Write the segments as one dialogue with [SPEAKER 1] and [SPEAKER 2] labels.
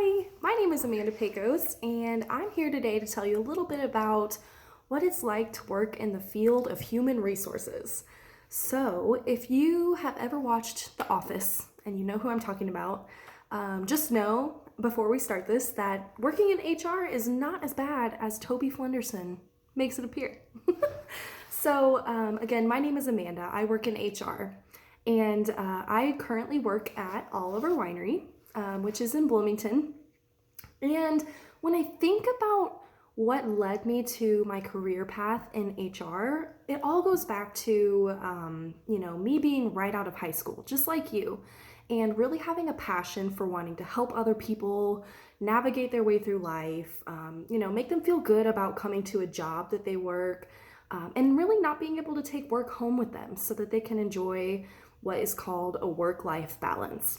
[SPEAKER 1] Hi, my name is Amanda Paikos, and I'm here today to tell you a little bit about what it's like to work in the field of human resources. So, if you have ever watched The Office, and you know who I'm talking about, just know before we start this that working in HR is not as bad as Toby Flenderson makes it appear. Again, my name is Amanda. I work in HR, and I currently work at Oliver Winery, which is in Bloomington. And when I think about what led me to my career path in HR, it all goes back to, me being right out of high school, just like you, and really having a passion for wanting to help other people navigate their way through life, make them feel good about coming to a job that they work, and really not being able to take work home with them so that they can enjoy what is called a work-life balance.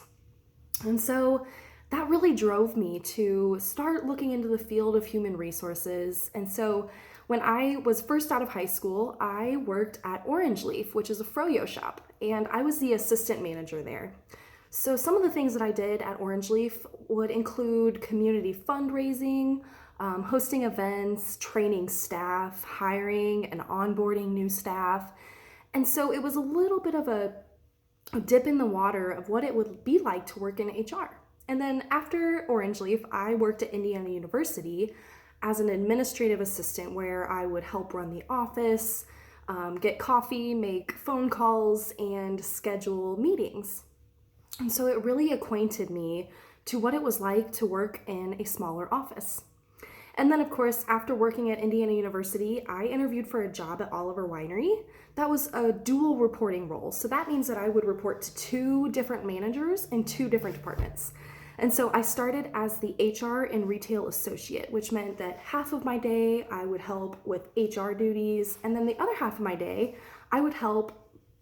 [SPEAKER 1] And so that really drove me to start looking into the field of human resources. And so when I was first out of high school, I worked at Orange Leaf, which is a froyo shop, and I was the assistant manager there. So some of the things that I did at Orange Leaf would include community fundraising, hosting events, training staff, hiring and onboarding new staff. And so it was a little bit of a dip in the water of what it would be like to work in HR. And then after Orange Leaf, I worked at Indiana University as an administrative assistant where I would help run the office, get coffee, make phone calls, and schedule meetings. And so it really acquainted me to what it was like to work in a smaller office. And then, of course, after working at Indiana University, I interviewed for a job at Oliver Winery. That was a dual reporting role. So that means that I would report to two different managers in two different departments. And so I started as the HR and retail associate, which meant that half of my day I would help with HR duties, and then the other half of my day I would help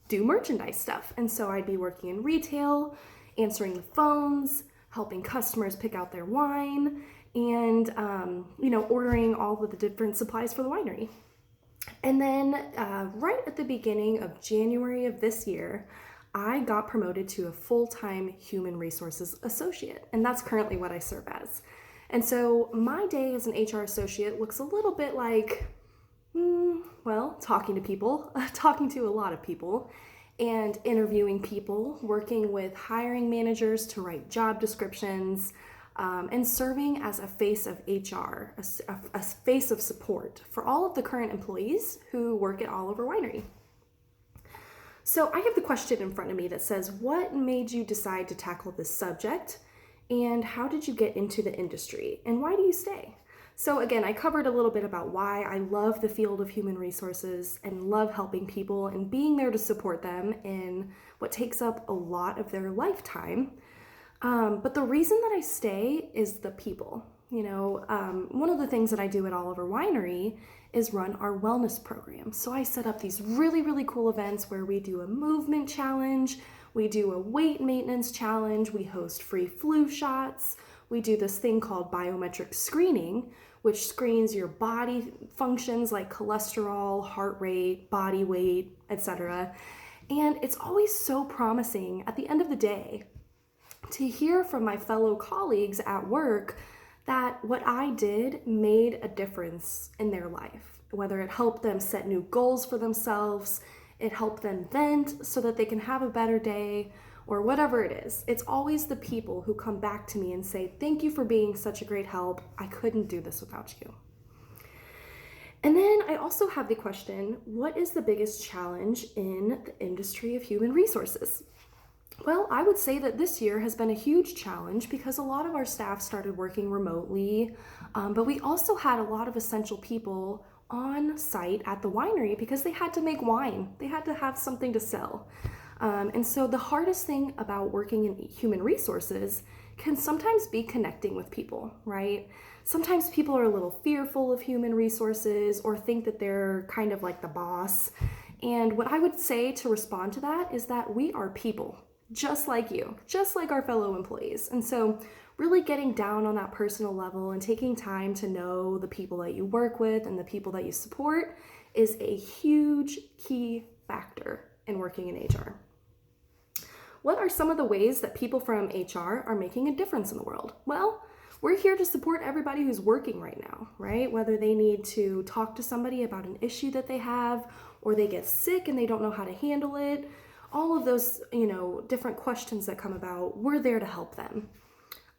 [SPEAKER 1] do merchandise stuff. And so I'd be working in retail, answering the phones, helping customers pick out their wine, and ordering all of the different supplies for the winery. And then right at the beginning of January of this year, I got promoted to a full-time human resources associate, and that's currently what I serve as. And so my day as an HR associate looks a little bit like, talking to people, talking to a lot of people, and interviewing people, working with hiring managers to write job descriptions, and serving as a face of HR, a face of support for all of the current employees who work at Oliver Winery. So I have the question in front of me that says, what made you decide to tackle this subject? And how did you get into the industry? And why do you stay? So again, I covered a little bit about why I love the field of human resources and love helping people and being there to support them in what takes up a lot of their lifetime. But the reason that I stay is the people. One of the things that I do at Oliver Winery is run our wellness program. So I set up these really, really cool events where we do a movement challenge, we do a weight maintenance challenge, we host free flu shots, we do this thing called biometric screening, which screens your body functions like cholesterol, heart rate, body weight, etc. And it's always so promising at the end of the day to hear from my fellow colleagues at work that what I did made a difference in their life, whether it helped them set new goals for themselves, it helped them vent so that they can have a better day, or whatever it is. It's always the people who come back to me and say, thank you for being such a great help. I couldn't do this without you. And then I also have the question, what is the biggest challenge in the industry of human resources? Well, I would say that this year has been a huge challenge because a lot of our staff started working remotely, but we also had a lot of essential people on site at the winery because they had to make wine. They had to have something to sell. And so the hardest thing about working in human resources can sometimes be connecting with people, right? Sometimes people are a little fearful of human resources or think that they're kind of like the boss. And what I would say to respond to that is that we are people, just like you, just like our fellow employees. And so really getting down on that personal level and taking time to know the people that you work with and the people that you support is a huge key factor in working in HR. What are some of the ways that people from HR are making a difference in the world? Well, we're here to support everybody who's working right now, right? Whether they need to talk to somebody about an issue that they have, or they get sick and they don't know how to handle it, all of those, different questions that come about, we're there to help them.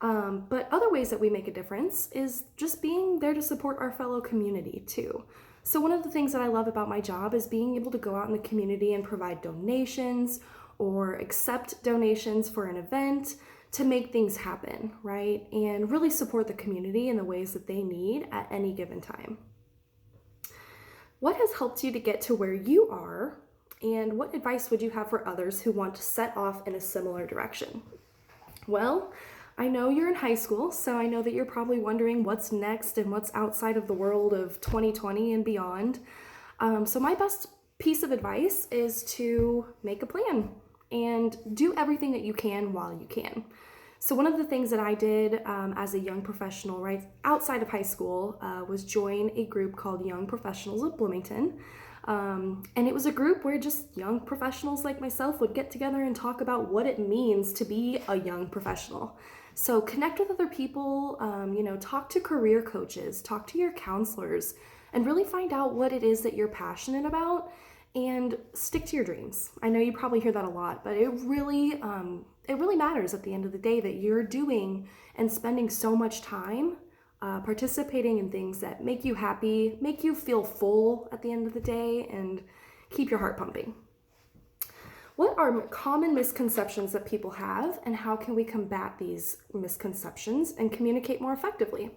[SPEAKER 1] But other ways that we make a difference is just being there to support our fellow community too. So one of the things that I love about my job is being able to go out in the community and provide donations or accept donations for an event to make things happen, right? And really support the community in the ways that they need at any given time. What has helped you to get to where you are, and what advice would you have for others who want to set off in a similar direction? Well, I know you're in high school, so I know that you're probably wondering what's next and what's outside of the world of 2020 and beyond. So my best piece of advice is to make a plan and do everything that you can while you can. So one of the things that I did as a young professional, right outside of high school, was join a group called Young Professionals of Bloomington. And it was a group where just young professionals like myself would get together and talk about what it means to be a young professional. So connect with other people, talk to career coaches, talk to your counselors, and really find out what it is that you're passionate about and stick to your dreams. I know you probably hear that a lot, but it really matters at the end of the day that you're doing and spending so much time participating in things that make you happy, make you feel full at the end of the day, and keep your heart pumping. What are common misconceptions that people have, and how can we combat these misconceptions and communicate more effectively?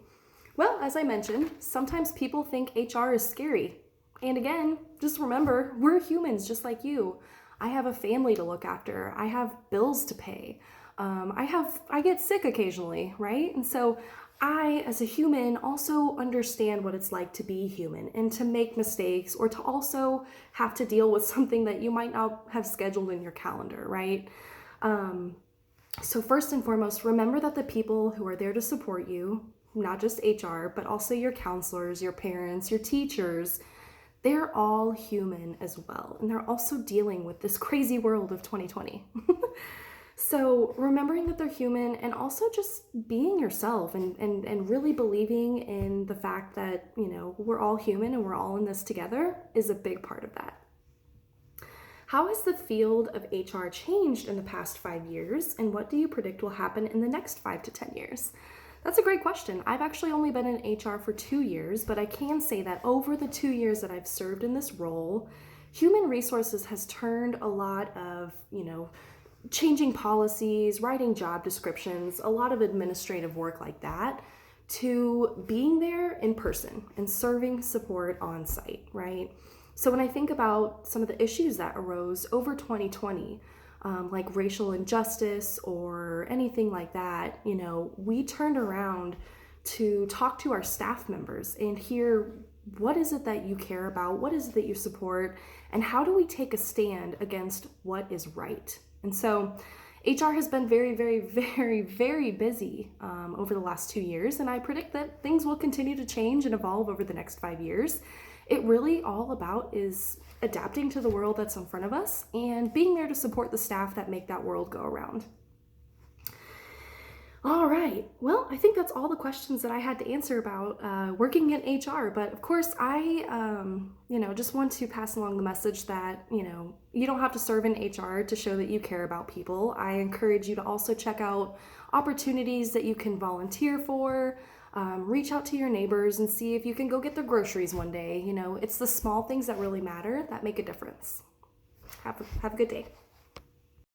[SPEAKER 1] Well, as I mentioned, sometimes people think HR is scary. And again, just remember, we're humans just like you. I have a family to look after. I have bills to pay. I get sick occasionally, right? And so I, as a human, also understand what it's like to be human and to make mistakes, or to also have to deal with something that you might not have scheduled in your calendar, right? So first and foremost, remember that the people who are there to support you, not just HR, but also your counselors, your parents, your teachers, they're all human as well. And they're also dealing with this crazy world of 2020. So remembering that they're human, and also just being yourself and really believing in the fact that, we're all human and we're all in this together is a big part of that. How has the field of HR changed in the past 5 years, and what do you predict will happen in the next 5 to 10 years? That's a great question. I've actually only been in HR for 2 years, but I can say that over the 2 years that I've served in this role, human resources has turned a lot of, changing policies, writing job descriptions, a lot of administrative work like that, to being there in person and serving support on site, right? So when I think about some of the issues that arose over 2020, like racial injustice or anything like that, we turned around to talk to our staff members and hear, what is it that you care about? What is it that you support? And how do we take a stand against what is right? And so HR has been very, very, very, very busy over the last 2 years, and I predict that things will continue to change and evolve over the next 5 years. It really all about is adapting to the world that's in front of us and being there to support the staff that make that world go around. All right, well, I think that's all the questions that I had to answer about working in HR. But of course, I, just want to pass along the message that, you don't have to serve in HR to show that you care about people. I encourage you to also check out opportunities that you can volunteer for, reach out to your neighbors and see if you can go get their groceries one day. It's the small things that really matter that make a difference. Have a good day.